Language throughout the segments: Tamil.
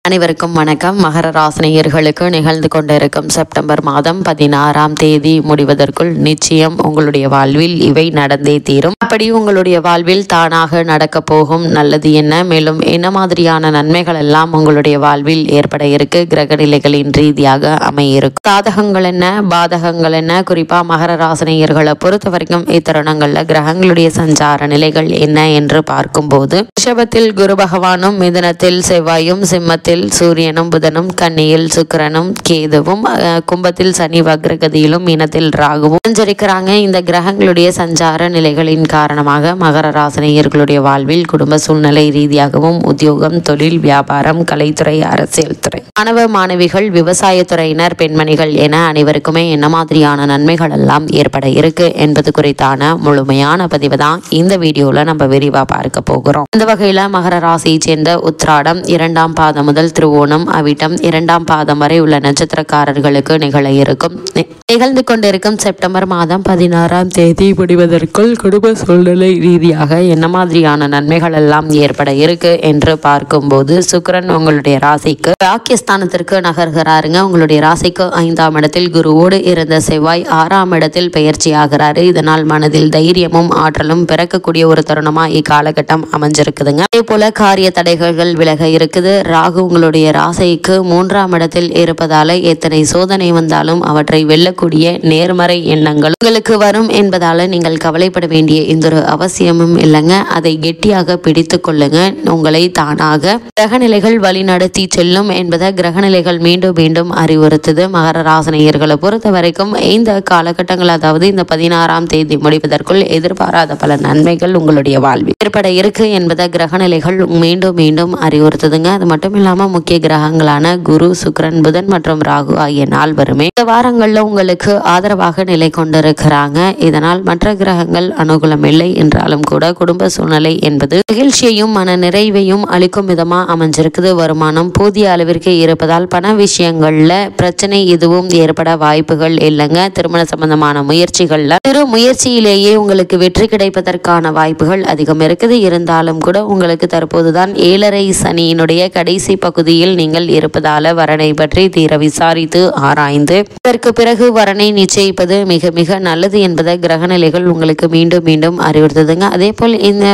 அனைவருக்கும் வணக்கம். மகர ராசினியர்களுக்கு நிகழ்ந்து கொண்டிருக்கும் செப்டம்பர் மாதம் 16ஆம் தேதி முடிவதற்குள் நிச்சயம் உங்களுடைய வாழ்வில் இவை நடந்தே தீரும். அப்படி உங்களுடைய வாழ்வில் தானாக நடக்க போகும் நல்லது என்ன, மேலும் என்ன மாதிரியான நன்மைகள் எல்லாம் உங்களுடைய வாழ்வில் ஏற்பட இருக்கு, கிரக நிலைகளின் ரீதியாக அமையிருக்கும், சாதகங்கள் என்ன பாதகங்கள் என்ன, குறிப்பா மகர ராசினியர்களை பொறுத்த வரைக்கும் இத்தருணங்கள்ல கிரகங்களுடைய சஞ்சார நிலைகள் என்ன என்று பார்க்கும்போது, ரிஷபத்தில் குரு பகவானும், மிதுனத்தில் செவ்வாயும், சிம்மத்தில் சூரியனும், புதனும், கன்னியில் சுக்கிரனும் கேதுவும், கும்பத்தில் சனி வக்ரகதியிலும், மீனத்தில் ராகுவும் சஞ்சரிக்கிறாங்க. இந்த கிரகங்களுடைய சஞ்சார நிலைகளின் காரணமாக மகர ராசினியர்களுடைய வாழ்வில் குடும்ப சூழ்நிலை ரீதியாகவும், உத்தியோகம், தொழில், வியாபாரம், கலைத்துறை, அரசியல் துறை, மாணவ மாணவிகள், விவசாயத்துறையினர், பெண்மணிகள் என அனைவருக்குமே என்ன மாதிரியான நன்மைகள் எல்லாம் ஏற்பட இருக்கு என்பது குறித்தான முழுமையான பதிவு தான் இந்த வீடியோல நம்ம விரிவா பார்க்க போகிறோம். இந்த வகையில மகர ராசியை சேர்ந்த உத்திராடம் 2ஆம் பாதம் முதல் திருவோணம், அவிட்டம் 2ஆம் பாதம் வரை உள்ள நட்சத்திரக்காரர்களுக்கு நிகழ்ந்து கொண்டிருக்கும் செப்டம்பர் மாதம் 16ஆம் தேதி முடிவதற்குள் குடும்ப சூழ்நிலை ரீதியாக என்ன மாதிரியான நன்மைகள் எல்லாம் ஏற்பட இருக்கு என்று பார்க்கும்போது, சுக்கிரன் உங்களுடைய ராசிக்கு பாக்கியஸ்தானத்திற்கு நகர்கிறாருங்க. உங்களுடைய ராசிக்கு 5ஆம் இடத்தில் குருவோடு இருந்த செவ்வாய் 6ஆம் இடத்தில் பெயர்ச்சி ஆகிறாரு. இதனால் மனதில் தைரியமும் ஆற்றலும் பிறக்கக்கூடிய ஒரு தருணமா இக்காலகட்டம் அமைஞ்சிருக்குதுங்க. அதே போல காரிய தடைகள் விலக இருக்குது. ராகு உங்களுடைய ராசிக்கு 3ஆம் இடத்தில் இருப்பதால எத்தனை சோதனை வந்தாலும் அவற்றை வெல்லக்கூடிய நேர்மறை எண்ணங்கள் உங்களுக்கு வரும் என்பதால நீங்கள் கவலைப்பட வேண்டிய இந்த ஒரு அவசியமும் இல்லைங்க. அதை கெட்டியாக பிடித்து கொள்ளுங்க. உங்களை தானாக கிரகநிலைகள் வழி நடத்தி செல்லும் என்பதை கிரகநிலைகள் மீண்டும் மீண்டும் அறிவுறுத்துது. மகர ராசினியர்களை பொறுத்த வரைக்கும் இந்த காலகட்டங்கள், அதாவது இந்த 16ஆம் தேதி முடிவதற்குள் எதிர்பாராத பல நன்மைகள் உங்களுடைய வாழ்வில் ஏற்பட இருக்கு என்பதை கிரகநிலைகள் மீண்டும் மீண்டும் அறிவுறுத்துதுங்க. அது மட்டும் இல்லாம முக்கிய கிரகங்களான குரு, சுக்கிரன், புதன் மற்றும் ராகு ஆகிய நால்வருமே இந்த வாரங்கள்ல உங்களுக்கு ஆதரவாக நிலை கொண்டிருக்கிறாங்க. இதனால் மற்ற கிரகங்கள் அனுகூலம் இல்லை என்றாலும் கூட குடும்ப சூழ்நிலை என்பது மகிழ்ச்சியையும் மன நிறைவையும் அளிக்கும் விதமா அமைஞ்சிருக்குது. வருமானம் போதிய அளவிற்கு இருப்பதால் பண விஷயங்கள்ல பிரச்சனை எதுவும் ஏற்பட வாய்ப்புகள் இல்லைங்க. திருமண சம்பந்தமான முயற்சிகள்ல சிறு முயற்சியிலேயே உங்களுக்கு வெற்றி கிடைப்பதற்கான வாய்ப்புகள் அதிகம் இருக்குது. இருந்தாலும் கூட உங்களுக்கு தற்போதுதான் 7.5 சனியினுடைய கடைசி பகுதியில் நீங்கள் இருப்பதால வரனை பற்றி தீர விசாரித்து ஆராய்ந்து இதற்கு பிறகு வரனை நிச்சயிப்பது மிக மிக நல்லது என்பதை கிரகநிலைகள் உங்களுக்கு மீண்டும் மீண்டும் அறிவுறுத்துதுங்க. அதே போல் இந்த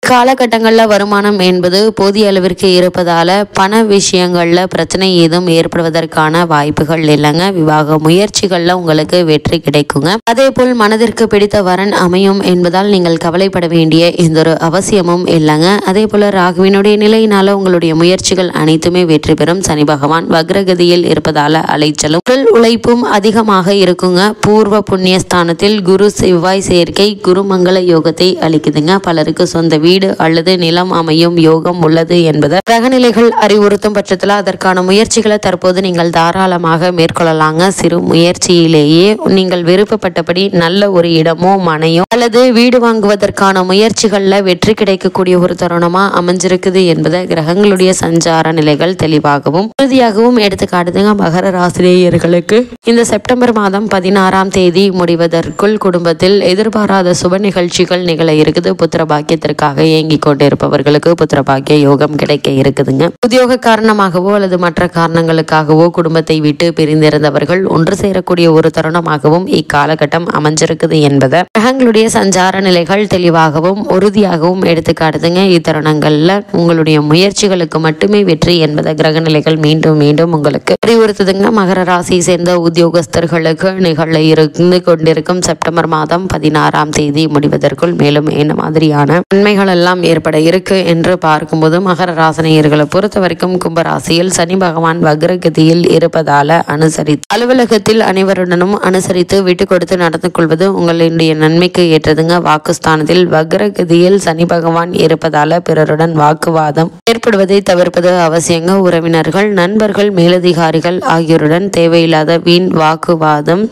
காலகட்டங்களில் வருமானம் என்பது போதிய அளவிற்கு இருப்பதால பண விஷயங்கள்ல பிரச்சனை ஏதும் ஏற்படுவதற்கான வாய்ப்புகள் இல்லைங்க. விவாக முயற்சிகள்ல உங்களுக்கு வெற்றி கிடைக்குங்க. அதே போல் மனதிற்கு பிடித்த வரன் அமையும் என்பதால் நீங்கள் கவலைப்பட வேண்டிய எந்த ஒரு அவசியமும் இல்லைங்க. அதே போல ராகுவினுடைய நிலையினால உங்களுடைய முயற்சிகள் அனைத்துமே வெற்றி பெறும். சனி பகவான் வக்ரகதியில் இருப்பதால அலைச்சலும் உடல் உழைப்பும் அதிகமாக இருக்குங்க. பூர்வ புண்ணியஸ்தானத்தில் குரு செவ்வாய் சேர்க்கை குருமங்கள யோகத்தை அளிக்குதுங்க. பலருக்கு சொந்த வீடு அல்லது நிலம் அமையும் யோகம் உள்ளது என்பதை கிரகநிலைகள் அறிவுறுத்தும் பட்சத்தில் அதற்கான முயற்சிகளை தற்போது நீங்கள் தாராளமாக மேற்கொள்ளலாங்க. சிறு முயற்சியிலேயே நீங்கள் விருப்பப்பட்டபடி நல்ல ஒரு இடமோ மனையோ அல்லது வீடு வாங்குவதற்கான முயற்சிகள்ல வெற்றி கிடைக்கக்கூடிய ஒரு தருணமா அமைஞ்சிருக்குது என்பதை கிரகங்களுடைய சஞ்சார நிலைகள் தெளிவாகவும் உறுதியாகவும் எடுத்து காட்டுதுங்க. மகர ராசினியர்களுக்கு இந்த செப்டம்பர் மாதம் 16ஆம் தேதி முடிவதற்குள் குடும்பத்தில் எதிர்பாராத சுப நிகழ்ச்சிகள் நிகழ இருக்குது. புத்திர பாக்கியத்திற்காக இயங்கி கொண்டிருப்பவர்களுக்கு புத்திர பாக்கிய யோகம் கிடைக்க இருக்குதுங்க. உத்தியோக காரணமாகவோ அல்லது மற்ற காரணங்களுக்காகவோ குடும்பத்தை விட்டு பிரிந்திருந்தவர்கள் ஒன்று சேரக்கூடிய ஒரு தருணமாகவும் இக்காலகட்டம் அமைஞ்சிருக்குது என்பதை கிரகங்களுடைய சஞ்சார நிலைகள் தெளிவாகவும் உறுதியாகவும் எடுத்து காட்டுதுங்க. இத்தருணங்கள்ல உங்களுடைய முயற்சிகளுக்கு மட்டுமே வெற்றி என்பதை கிரகநிலைகள் மீண்டும் மீண்டும் உங்களுக்கு அறிவுறுத்துதுங்க. மகர ராசியை சேர்ந்த உத்தியோகஸ்தர்களுக்கு நிகழ இருந்து கொண்டிருக்கும் செப்டம்பர் மாதம் 16ஆம் தேதி முடிவதற்குள் மேலும் என்ன மாதிரியான நன்மைகள் எல்லாம் ஏற்பட இருக்கு என்று பார்க்கும்போது, மகர ராசினியர்களை பொறுத்த வரைக்கும் கும்பராசியில் சனி பகவான் வக்ரகதியில் இருப்பதால அலுவலகத்தில் அனைவருடனும் அனுசரித்து விட்டு கொடுத்து நடந்து கொள்வது உங்களுடைய நன்மைக்கு ஏற்றதுங்க. வாக்குஸ்தானத்தில் வக்ரகதியில் சனி பகவான் இருப்பதால பிறருடன் வாக்குவாதம் ஏற்படுவதை தவிர்ப்பது அவசியங்க. உறவினர்கள், நண்பர்கள், மேலதிகாரிகள் ஆகியோருடன் தேவையில்லாத வீண் வாக்குவாதம்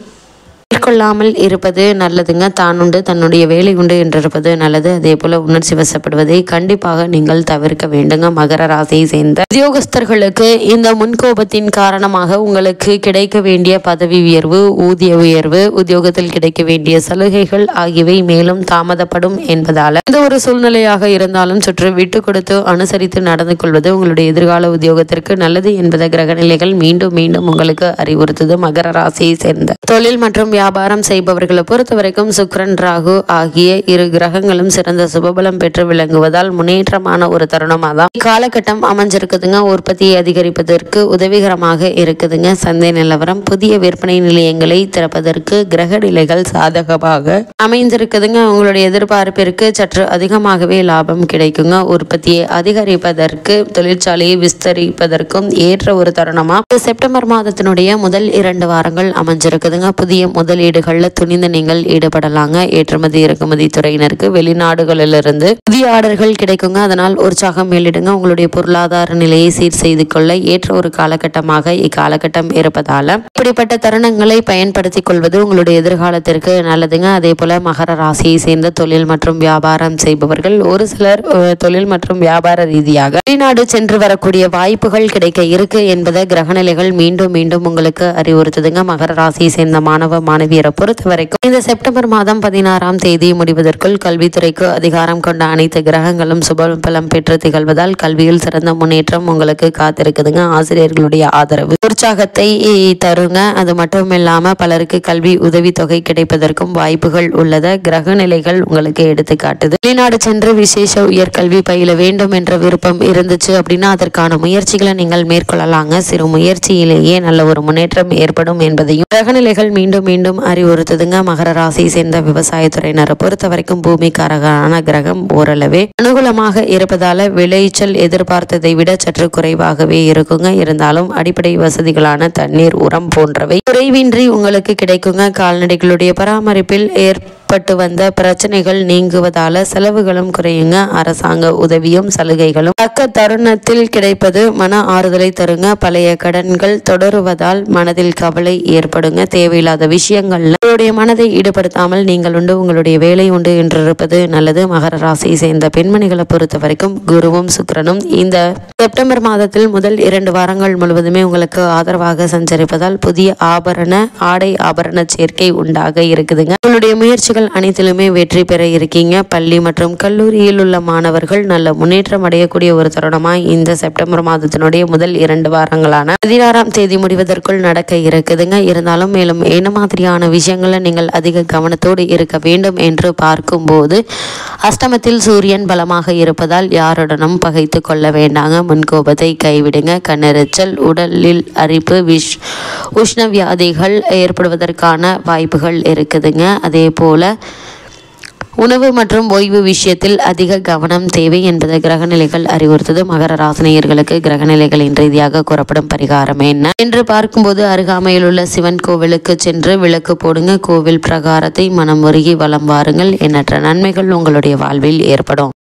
மேற்கொள்ளாமல் இருப்பது நல்லதுங்க. தான் உண்டு தன்னுடைய வேலை உண்டு என்றிருப்பது நல்லது. அதே போல உணர்ச்சி வசப்படுவதை கண்டிப்பாக நீங்கள் தவிர்க்க வேண்டுங்க. மகர ராசியை சேர்ந்த உத்தியோகஸ்தர்களுக்கு இந்த முன்கோபத்தின் காரணமாக உங்களுக்கு கிடைக்க வேண்டிய பதவி உயர்வு, ஊதிய உயர்வு, உத்தியோகத்தில் கிடைக்க வேண்டிய சலுகைகள் ஆகியவை மேலும் தாமதப்படும் என்பதால எந்த ஒரு சூழ்நிலையாக இருந்தாலும் சுற்று விட்டு கொடுத்து அனுசரித்து நடந்து கொள்வது உங்களுடைய எதிர்கால உத்தியோகத்திற்கு நல்லது என்பதை கிரகநிலைகள் மீண்டும் மீண்டும் உங்களுக்கு அறிவுறுத்துது. மகர ராசியை சேர்ந்த தொழில் மற்றும் வியாபாரம் செய்பவர்களை பொறுத்தவரைக்கும் சுக்கிரன், ராகு ஆகிய இரு கிரகங்களும் சிறந்த சுபபலம் பெற்று விளங்குவதால் முன்னேற்றமான ஒரு தருணமாக தான் காலகட்டம் அமைஞ்சிருக்குதுங்க. உற்பத்தியை அதிகரிப்பதற்கு உதவிகரமாக இருக்குதுங்க. சந்தை நிலவரம், புதிய விற்பனை நிலையங்களை திறப்பதற்கு கிரக நிலைகள் சாதகமாக அமைந்திருக்குதுங்க. உங்களுடைய எதிர்பார்ப்பிற்கு சற்று அதிகமாகவே லாபம் கிடைக்குங்க. உற்பத்தியை அதிகரிப்பதற்கு, தொழிற்சாலையை விஸ்தரிப்பதற்கும் ஏற்ற ஒரு தருணமா செப்டம்பர் மாதத்தினுடைய முதல் 2 வாரங்கள் அமைஞ்சிருக்குதுங்க. புதிய முதலீடுகள்ல துணிந்து நீங்கள் ஈடுபடலாங்க. ஏற்றுமதி இறக்குமதி துறையினருக்கு வெளிநாடுகளிலிருந்து புதிய ஆர்டர்கள் கிடைக்குங்க. அதனால் உற்சாகம் மேலிடுங்க. உங்களுடைய பொருளாதார நிலையை சீர் செய்து கொள்ள ஏற்ற ஒரு காலகட்டமாக இக்காலகட்டம் இருப்பதால இப்படிப்பட்ட தருணங்களை பயன்படுத்திக் கொள்வது உங்களுடைய எதிர்காலத்திற்கு நல்லதுங்க. அதே போல மகர ராசியை சேர்ந்த தொழில் மற்றும் வியாபாரம் செய்பவர்கள் ஒரு சிலர் தொழில் மற்றும் வியாபார ரீதியாக வெளிநாடு சென்று வரக்கூடிய வாய்ப்புகள் கிடைக்க இருக்கு என்பதை கிரகநிலைகள் மீண்டும் மீண்டும் உங்களுக்கு அறிவுறுத்துதுங்க. மகர ராசியை சேர்ந்த மாணவ மாணவியரை பொறுத்த வரைக்கும் இந்த செப்டம்பர் மாதம் 16ஆம் தேதி முடிவதற்குள் கல்வித்துறைக்கு அதிகாரம் கொண்ட அனைத்து கிரகங்களும் சுபபலம் பெற்று திகழ்வதால் கல்வியில் சிறந்த முன்னேற்றம் உங்களுக்கு காத்திருக்குதுங்க. ஆசிரியர்களுடைய ஆதரவு உற்சாகத்தை தருங்க. அது மட்டும் இல்லாம பலருக்கு கல்வி உதவித்தொகை கிடைப்பதற்கும் வாய்ப்புகள் உள்ளத கிரகநிலைகள் உங்களுக்கு எடுத்து காட்டுது. வெளிநாடு சென்று விசேஷ உயர்கல்வி பயில வேண்டும் என்ற விருப்பம் இருந்துச்சு அப்படின்னா அதற்கான முயற்சிகளை நீங்கள் மேற்கொள்ளலாங்க. சிறு முயற்சியிலேயே நல்ல ஒரு முன்னேற்றம் ஏற்படும் என்பதையும் கிரகநிலைகள் மீண்டும் மீண்டும் அறிவுறுத்துதுங்க. மகர ராசியை சேர்ந்த விவசாயத்துறையினரை பொறுத்த வரைக்கும் பூமிக்காரகான கிரகம் ஓரளவே அனுகூலமாக இருப்பதால விளைச்சல் எதிர்பார்த்ததை விட சற்று குறைவாகவே இருக்குங்க. இருந்தாலும் அடிப்படை வசதிகளான தண்ணீர், உரம் போன்றவை குறைவின்றி உங்களுக்கு கிடைக்குங்க. கால்நடைகளுடைய பராமரிப்பில் ஏற்பட்டு வந்த பிரச்சனைகள் நீங்குவதால செலவுகளும் குறையுங்க. அரசாங்க உதவியும் சலுகைகளும் தக்க தருணத்தில் கிடைப்பது மன ஆறுதலை தருங்க. பழைய கடன்கள் தொடருவதால் மனதில் கவலை ஏற்படுங்க. தேவையில்லாத விஷயங்கள்ல உங்களுடைய மனதை ஈடுபடுத்தாமல் நீங்கள் உண்டு உங்களுடைய வேலை உண்டு என்றிருப்பது நல்லது. மகர ராசியை சேர்ந்த பெண்மணிகளை பொறுத்த வரைக்கும் குருவும் சுக்கிரனும் இந்த செப்டம்பர் மாதத்தில் முதல் 2 வாரங்கள் முழுவதுமே உங்களுக்கு ஆதரவாக சஞ்சரிப்பதால் புதிய ஆடை ஆபரண சேர்க்கை உண்டாக இருக்குதுங்க. உங்களுடைய முயற்சிகள் அனைத்திலுமே வெற்றி பெற இருக்கீங்க. பள்ளி மற்றும் கல்லூரியில் உள்ள மாணவர்கள் நல்ல முன்னேற்றம் அடையக்கூடிய ஒரு தருணமா இந்த செப்டம்பர் மாதத்தினுடைய முதல் 2 வாரங்களான 16ஆம் தேதி முடிவதற்குள் நடக்க இருக்குதுங்க. இருந்தாலும் மேலும் என்ன மாதிரியான விஷயங்களை நீங்கள் அதிக கவனத்தோடு இருக்க வேண்டும் என்று பார்க்கும்போது அஷ்டமத்தில் சூரியன் பலமாக இருப்பதால் யாருடனும் பகைத்து கொள்ள வேண்டாங்க. முன்கோபத்தை கைவிடுங்க. கண்ணெரிச்சல், உடலில் அரிப்பு, உஷ்ண வியாதிகள் ஏற்படுவதற்கான வாய்ப்புகள் இருக்குதுங்க. அதே போல உணவு மற்றும் ஓய்வு விஷயத்தில் அதிக கவனம் தேவை என்பதை கிரகநிலைகள் அறிவுறுத்தது. மகர ராசினியர்களுக்கு கிரகநிலைகளின் ரீதியாக கூறப்படும் பரிகாரம் என்ன என்று பார்க்கும்போது அருகாமையில் உள்ள சிவன் கோவிலுக்கு சென்று விளக்கு போடுங்க. கோவில் பிரகாரத்தை மனம் உருகி வலம் வாருங்கள். எண்ணற்ற நன்மைகள் உங்களுடைய வாழ்வில் ஏற்படும்.